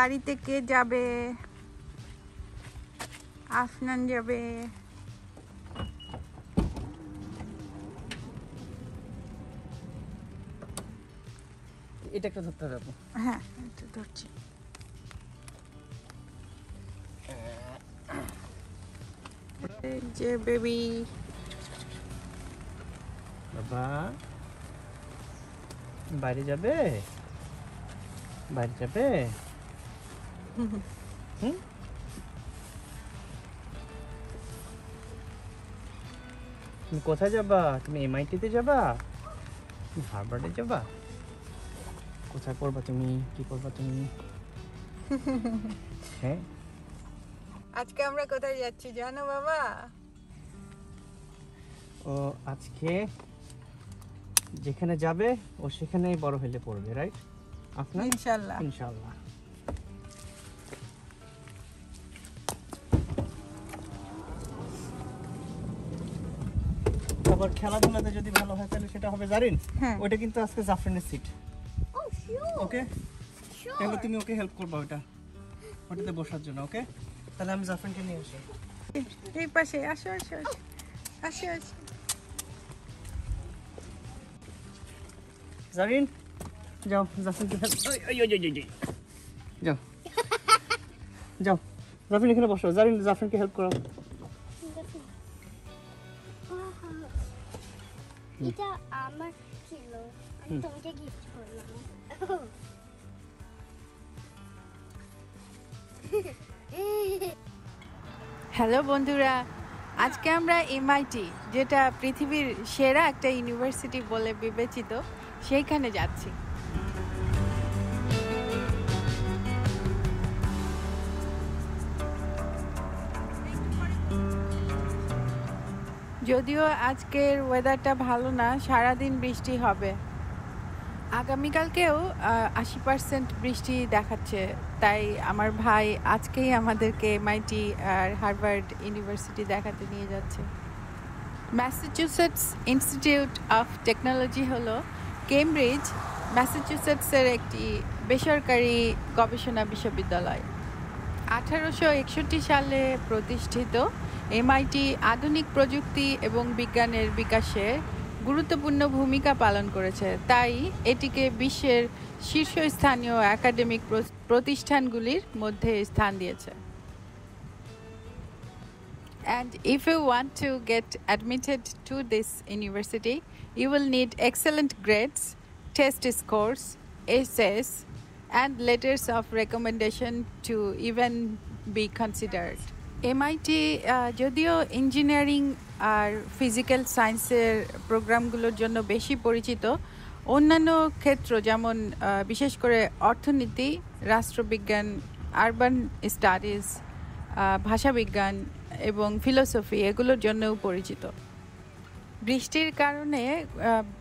গাড়িতে কে যাবে? আফনান যাবে। এটা একটা ধরতে হবে। হ্যাঁ, এটা ধরছি। এই যে বেবি বাবা বাইরে যাবে, বাইরে যাবে। তুমি কোথায় যাবা? তুমি এমআইটিতে যাবা? তুমি হার্ভার্ডে যাবা? কোথায় করবা তুমি? কি করবা তুমি? হ্যাঁ, আজকে আমরা কোথায় যাচ্ছি জানো বাবা? ও আজকে যেখানে যাবে ও সেখানেই বড় হলে পড়বে, রাইট? আপনার ইনশাআল্লাহ। ইনশাআল্লাহ। আবার খেলাধুলাতে যদি ভালো হয় তাহলে সেটা হবে জারিন। ওটা কিন্তু আজকে জাফরিনের সিট। ওকে, তাহলে তুমি ওকে হেল্প করবা ওটাতে বসার জন্য। ওকে, তাহলে আমি জাফরিনকে নিয়ে আসি। এই পাশে আসো আসো আসো আসো আসো। জারিন যাও, জাফরিনকে হেল্প। যাও যাও, জাফরিন এখানে বসো। জারিন জাফরিনকে হেল্প করো। এটা আমার ছিল, আমি তোমাকে গিফট করলাম। হ্যালো বন্ধুরা, আজকে আমরা এমআইটি, যেটা পৃথিবীর সেরা একটা ইউনিভার্সিটি বলে বিবেচিত, সেইখানে যাচ্ছি। যদিও আজকের ওয়েদারটা ভালো না, সারাদিন বৃষ্টি হবে। আগামীকালকেও 80% বৃষ্টি দেখাচ্ছে। তাই আমার ভাই আজকেই আমাদেরকে এমআইটি আর হার্ভার্ড ইউনিভার্সিটি দেখাতে নিয়ে যাচ্ছে। ম্যাসাচুসেটস ইনস্টিটিউট অফ টেকনোলজি হলো কেমব্রিজ, ম্যাসাচুসেটসের একটি বেসরকারি গবেষণা বিশ্ববিদ্যালয়। 1861 সালে প্রতিষ্ঠিত এমআইটি আধুনিক প্রযুক্তি এবং বিজ্ঞানের বিকাশে গুরুত্বপূর্ণ ভূমিকা পালন করেছে, তাই এটিকে বিশ্বের শীর্ষস্থানীয় একাডেমিক প্রতিষ্ঠানগুলির মধ্যে স্থান দিয়েছে। And if you want to get admitted to this university, you will need excellent grades, test scores, essays, and letters of recommendation to even be considered. MIT যদিও ইঞ্জিনিয়ারিং আর ফিজিক্যাল সায়েন্সের প্রোগ্রামগুলোর জন্য বেশি পরিচিত, অন্যান্য ক্ষেত্র যেমন বিশেষ করে অর্থনীতি, রাষ্ট্রবিজ্ঞান, আরবান স্টাডিজ, ভাষাবিজ্ঞান এবং ফিলোসফি এগুলোর জন্যও পরিচিত। বৃষ্টির কারণে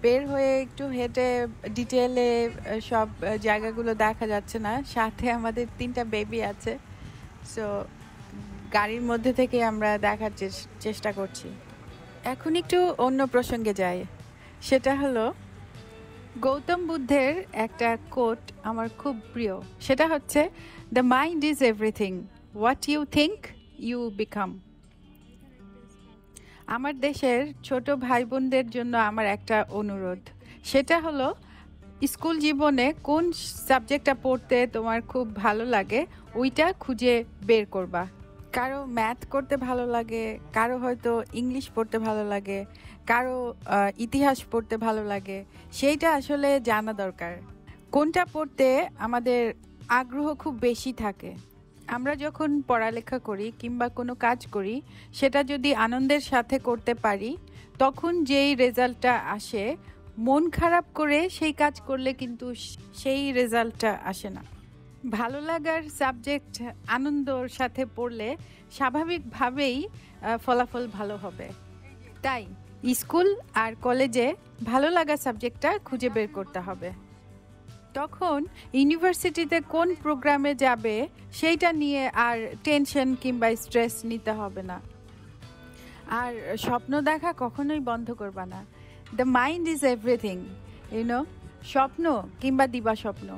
বের হয়ে একটু হেঁটে ডিটেলে সব জায়গাগুলো দেখা যাচ্ছে না। সাথে আমাদের 3টা বেবি আছে, সো গাড়ির মধ্যে থেকে আমরা দেখার চেষ্টা করছি। এখন একটু অন্য প্রসঙ্গে যাই, সেটা হলো গৌতম বুদ্ধের একটা কোট আমার খুব প্রিয়। সেটা হচ্ছে, the mind is everything, what you think you become. আমার দেশের ছোট ভাই বোনদের জন্য আমার একটা অনুরোধ, সেটা হলো স্কুল জীবনে কোন সাবজেক্টটা পড়তে তোমার খুব ভালো লাগে ওইটা খুঁজে বের করবা। কারো ম্যাথ করতে ভালো লাগে, কারো হয়তো ইংলিশ পড়তে ভালো লাগে, কারো ইতিহাস পড়তে ভালো লাগে। সেইটা আসলে জানা দরকার কোনটা পড়তে আমাদের আগ্রহ খুব বেশি থাকে। আমরা যখন পড়ালেখা করি কিংবা কোনো কাজ করি, সেটা যদি আনন্দের সাথে করতে পারি, তখন যেই রেজাল্টটা আসে, মন খারাপ করে সেই কাজ করলে কিন্তু সেই রেজাল্টটা আসে না। ভালো লাগার সাবজেক্ট আনন্দর সাথে পড়লে স্বাভাবিকভাবেই ফলাফল ভালো হবে। তাই স্কুল আর কলেজে ভালো লাগা সাবজেক্টটা খুঁজে বের করতে হবে। তখন ইউনিভার্সিটিতে কোন প্রোগ্রামে যাবে সেইটা নিয়ে আর টেনশন কিংবা স্ট্রেস নিতে হবে না। আর স্বপ্ন দেখা কখনোই বন্ধ করবা না। দ্য মাইন্ড ইজ এভরিথিং, স্বপ্ন কিংবা দিবা স্বপ্ন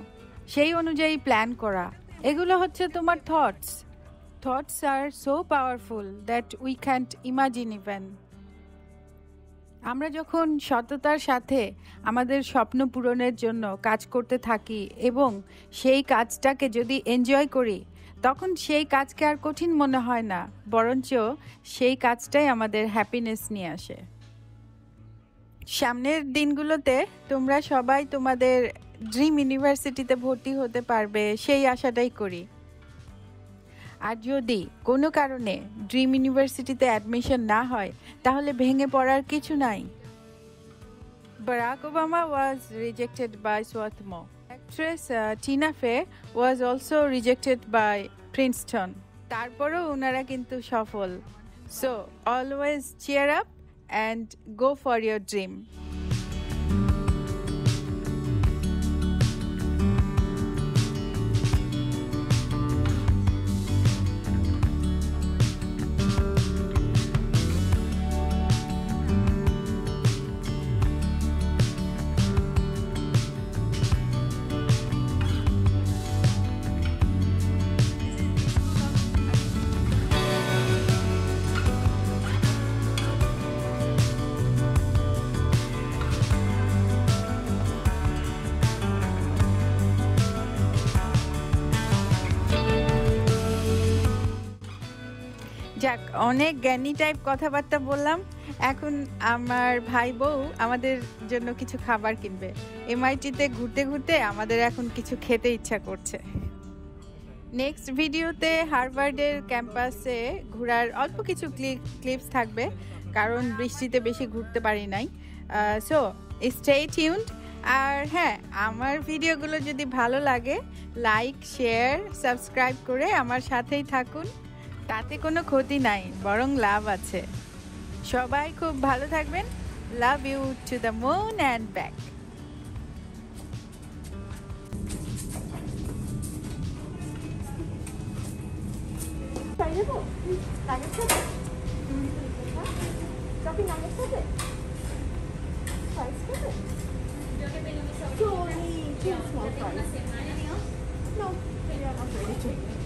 সেই অনুযায়ী প্ল্যান করা, এগুলো হচ্ছে তোমার thoughts. Thoughts are so powerful that we can't imagine even. আমরা যখন সততার সাথে আমাদের স্বপ্ন পূরণের জন্য কাজ করতে থাকি এবং সেই কাজটাকে যদি এনজয় করি, তখন সেই কাজকে আর কঠিন মনে হয় না, বরঞ্চ সেই কাজটাই আমাদের হ্যাপিনেস নিয়ে আসে। সামনের দিনগুলোতে তোমরা সবাই তোমাদের ড্রিম ইউনিভার্সিটিতে ভর্তি হতে পারবে, সেই আশাটাই করি। আর যদি কোনো কারণে ড্রিম ইউনিভার্সিটিতে অ্যাডমিশন না হয়, তাহলে ভেঙে পড়ার কিছু নাই। Barack Obama was rejected by Swarthmore. Actress Tina Fey was also rejected by Princeton. তারপরও ওনারা কিন্তু সফল। So always cheer up and go for your dream. যাক, অনেক জ্ঞানী টাইপ কথাবার্তা বললাম। এখন আমার ভাই বউ আমাদের জন্য কিছু খাবার কিনবে। এমআইটিতে ঘুরতে ঘুরতে আমাদের এখন কিছু খেতে ইচ্ছা করছে। নেক্সট ভিডিওতে হার্ভার্ডের ক্যাম্পাসে ঘোরার অল্প কিছু ক্লিপস থাকবে, কারণ বৃষ্টিতে বেশি ঘুরতে পারি নাই। So stay tuned. আর হ্যাঁ, আমার ভিডিওগুলো যদি ভালো লাগে, লাইক, শেয়ার, সাবস্ক্রাইব করে আমার সাথেই থাকুন। তাতে কোনো ক্ষতি নাই, বরং লাভ আছে। সবাই খুব ভালো থাকবেন। Love you to the moon and back. No, maybe I'm not ready to.